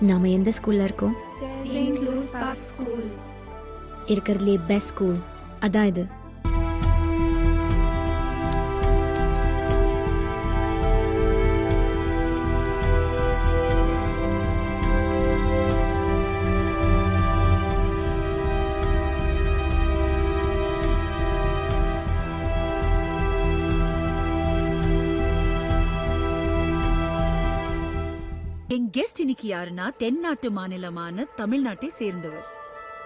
நாம எந்த ஸ்கூல்ல இருக்கோம்? Saint Loose Boss school. இருக்கிறதுலே பெஸ்ட் ஸ்கூல் அதான் இது. என் கெஸ்ட் இன்னைக்கு யாருன்னா தென்னாட்டு மாநிலமான தமிழ்நாட்டை சேர்ந்தவர்.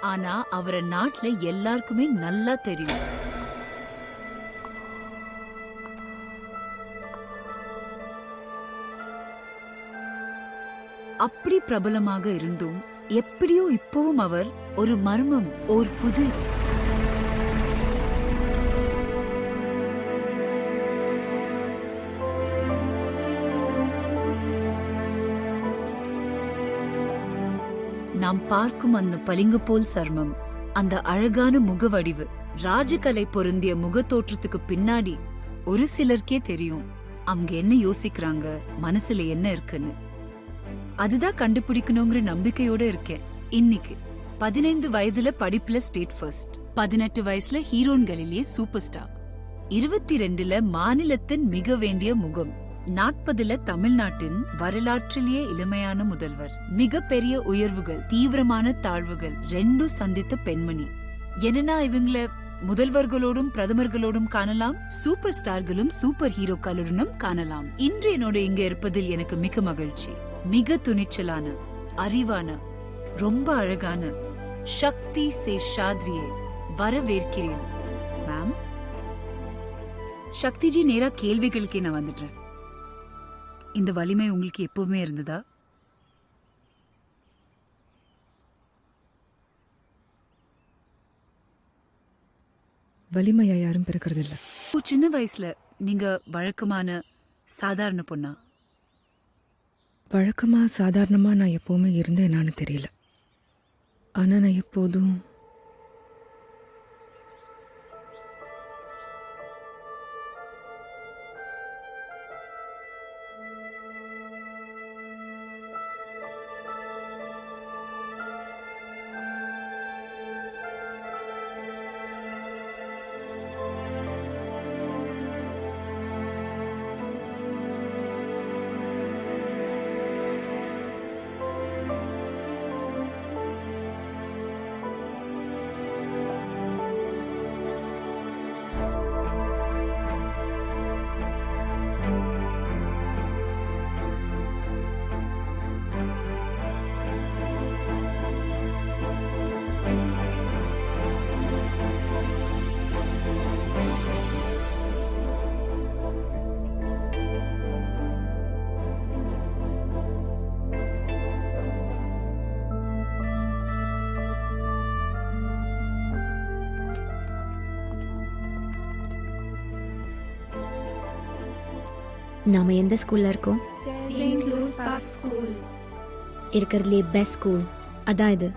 ஆனா அவரை நாட்டுல எல்லாருக்குமே நல்லா தெரியும். அப்படி பிரபலமாக இருந்தும் எப்படியோ இப்பவும் அவர் ஒரு மர்மம், ஒரு புதிர். நாம் பார்க்கும் அந்த பளிங்கு போல் சர்மம், அந்த அழகான முகவடிவு, ராஜகலை பொருந்திய முகத்தோற்றத்துக்கு பின்னாடி ஒரு சிலருக்கே தெரியும் அவங்க என்ன யோசிக்கிறாங்க, மனசுல என்ன இருக்குன்னு. அதுதான் கண்டுபிடிக்கணுங்கிற நம்பிக்கையோட இருக்கேன். இன்னைக்கு 15 வயதுல படிப்புல ஸ்டேட் ஃபர்ஸ்ட், 18 வயசுல ஹீரோன்களிலேயே சூப்பர் ஸ்டார், 22ல மாநிலத்தின் மிக வேண்டிய முகம், 40ல தமிழ்நாட்டின் வரலாற்றிலேயே இளமையான முதல்வர், மிக பெரிய உயர்வுகள், தீவிரமான தாழ்வுகள் ரெண்டும் சந்தித்த பெண்மணி. என்னன்னா இவங்கள முதல்வர்களோடும் பிரதமர்களோடும் காணலாம், சூப்பர் ஸ்டார்களும் சூப்பர் ஹீரோக்களுடனும் காணலாம். இன்று என்னோட இங்க இருப்பதில் எனக்கு மிக மகிழ்ச்சி. மிக துணிச்சலான, அறிவான, ரொம்ப அழகான சக்தி சேஷாத்ரியை வரவேற்கிறேன். மேம். சக்திஜி, நேரா கேள்விகளுக்கே நான் வந்துடுறேன். இந்த வலிமை உங்களுக்கு எப்பவுமே இருந்ததா? வலிமையா யாரும் பிறக்கிறது இல்ல. சின்ன வயசுல நீங்க வழக்கமான சாதாரண பொண்ணா? வழக்கமா சாதாரணமா நான் எப்பவுமே இருந்தேன், என்னான்னு தெரியல. ஆனா நான் எப்போதும் நாம எந்த ஸ்கூல்ல இருக்கோம்? Saint Loose Boss school. இருக்கிறதுலே பெஸ்ட் ஸ்கூல் அதான் இது.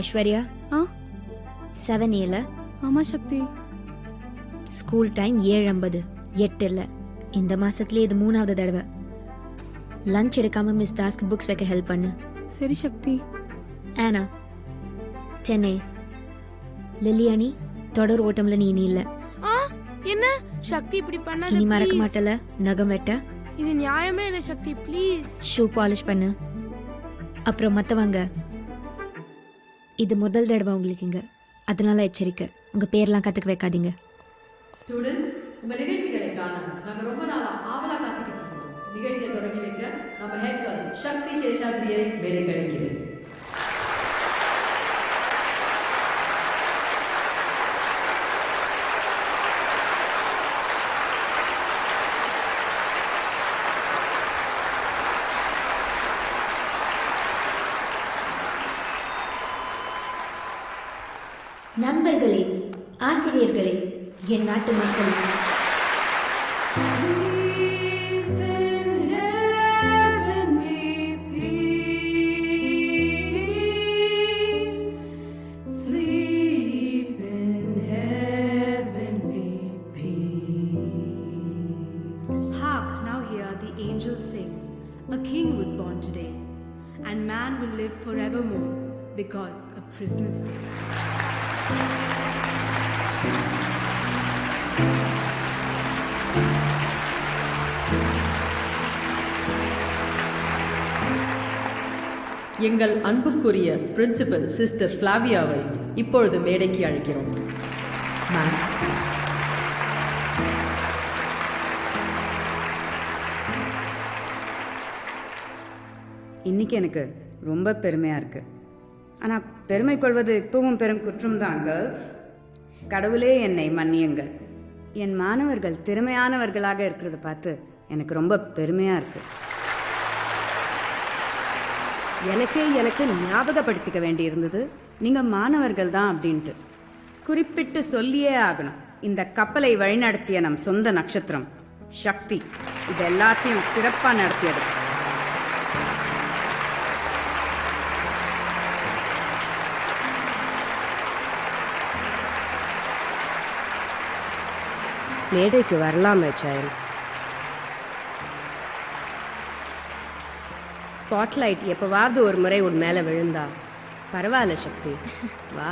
ஐஸ்வர்யா, 7Aல. ஆமா சக்தி. ஸ்கூல் டைம் 7:50, 8 இல்ல. இந்த மாசத்துலயே இது 3வது தடவை. லஞ்ச் எடுக்காம மிஸ் தாஸ்க்கு புக்ஸ் வைக்க ஹெல்ப் பண்ணு. சரி சக்தி. ஆனா 10A. லில்லியானி, தொடர் ஓட்டம்ல நீ இல்ல. என்ன சக்தி இப்படி பண்ணாத. இனி மறக்க மாட்டல. நகம் வெட்ட. இது நியாயமே இல்ல சக்தி, ப்ளீஸ். ஷூ பாலிஷ் பண்ணு. அப்புறம் மத்தவங்க, இது முதல் தடவை உங்களுக்கு இங்க, அதனால எச்சரிக்கை, உங்க பேர்லாம் கத்துக்க வைக்காதீங்க. ஸ்டூடெண்ட்ஸ், உங்க நிகழ்ச்சிகளை காண நாங்க ரொம்ப நாளா ஆவலா காத்துக்கிட்டு இருக்கோம். நிகழ்ச்சியை தொடங்கி வைக்க நம்ம ஹெட் கேர்ள் சக்தி சேஷாத்ரியை மேடை கழிக்கிறேன். நண்பர்களே, ஆசிரியர்களே, என் நாட்டு மக்களே, Hark, now hear the angels sing. A king was born today. forevermore because of Christmas Day. எங்கள் அன்புக்குரிய பிரின்சிபல் சிஸ்டர் ஃப்ளாவியாவை இப்பொழுது மேடைக்கு அழைக்கிறோம். மேம். இன்னைக்கு எனக்கு ரொம்ப பெருமையாக இருக்குது. ஆனால் பெருமை கொள்வது இப்பவும் பெரும் குற்றம்தான் கேர்ள்ஸ். கடவுளே என்னை மன்னியுங்கள். என் மாணவர்கள் திறமையானவர்களாக இருக்கிறத பார்த்து எனக்கு ரொம்ப பெருமையாக இருக்குது. எனக்கு ஞாபகப்படுத்திக்க வேண்டியிருந்தது நீங்கள் மாணவர்கள் தான் அப்படின்ட்டு. குறிப்பிட்டு சொல்லியே ஆகணும். இந்த கப்பலை வழிநடத்திய நம் சொந்த நட்சத்திரம் சக்தி இது எல்லாத்தையும் சிறப்பாக நடத்தியது. மேடைக்கு வரலாமே சைல்ட். ஸ்பாட்லைட் எப்போவாவது ஒரு முறை உன் மேலே விழுந்தா பரவாயில்ல சக்தி, வா.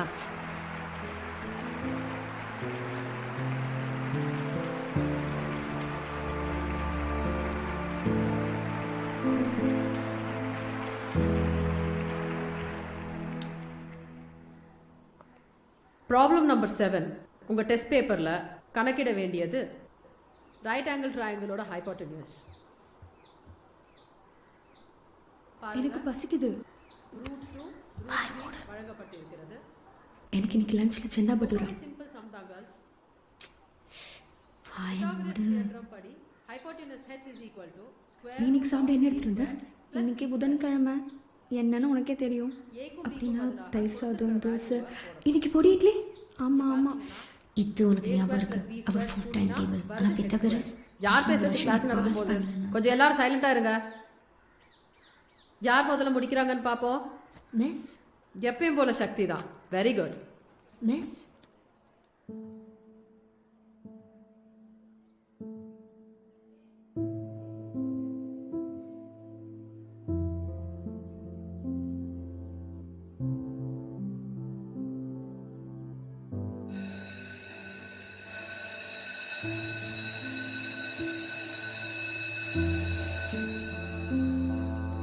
ப்ராப்ளம் நம்பர் 7 உங்கள் டெஸ்ட் பேப்பரில் கணக்கிட வேண்டியது ரைட் ஆங்கிள் ட்ரையாங்கிளோட ஹைபோட்டென்யூஸ். எனக்கு பசிக்குது. வழங்கப்பட்டிருக்கிறது. எனக்கு இன்னைக்கு லஞ்சில் சென்னா பட்டூரா. சிம்பிள் சம் தான் கேர்ள்ஸ். படி ஹைபோட்டென்யூஸ் h is equal to square. இன்னைக்கு சாப்பிட என்ன எடுத்துட்டு வந்த? இன்னைக்கு புதன்கிழமை, என்னன்னு உனக்கே தெரியும். அப்படின்னா தயிர் சாதம், தோசை. இன்னைக்கு பொடி இட்லி. ஆமாம். இது உனக்கு ஞாபகம் இருக்கு. அவர் ஃபுல் டைம் டேபிள். ஆனால் பித்தகரஸ் யார் பேசுறது கிளாஸ் நடக்கும்போது? கொஞ்சம் எல்லாரும் சைலண்டாக இருங்க. யார் முதல்ல முடிக்கிறாங்கன்னு பார்ப்போம். மிஸ். எப்பயும் போல சக்தி தான். Very good miss.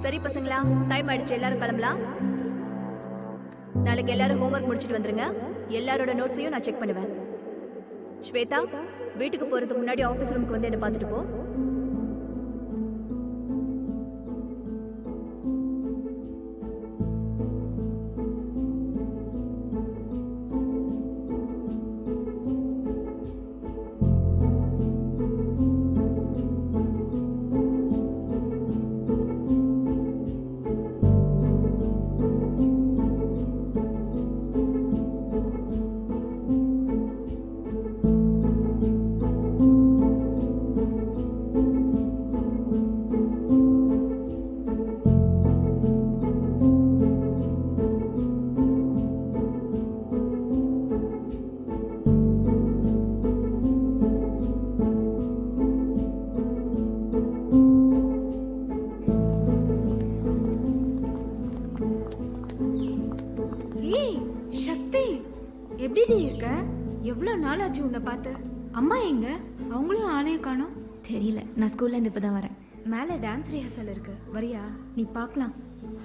சரி பசங்களா, டைம் ஆயிடுச்சு, எல்லாரும் கிளம்பலாம். நாளைக்கு எல்லாரும் ஹோம்ஒர்க் முடிச்சுட்டு வந்துருங்க. எல்லாரோட நோட்ஸையும் நான் செக் பண்ணுவேன். ஸ்வேதா, வீட்டுக்கு போறதுக்கு முன்னாடி ஆஃபீஸ் ரூமுக்கு வந்து என்ன பார்த்துட்டு போ. எப்படி இருக்க? எவ்வளோ நாள் ஆச்சு உன்னை பார்த்து. அம்மா எங்க? அவங்களும் ஆளையே காணோம். தெரியல, நான் ஸ்கூல்லேருந்து இப்போ தான் வரேன். மேலே டான்ஸ் ரிஹர்சல் இருக்கு, வரியா? நீ பார்க்கலாம்.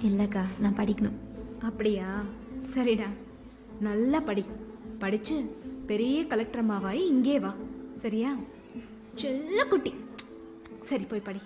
இல்லைக்கா, நான் படிக்கணும். அப்படியா? சரிடா, நல்லா படிச்சு பெரிய கலெக்டர் அம்மாவாய் இங்கே வா, சரியா? செல்ல குட்டி. சரி, போய் படி.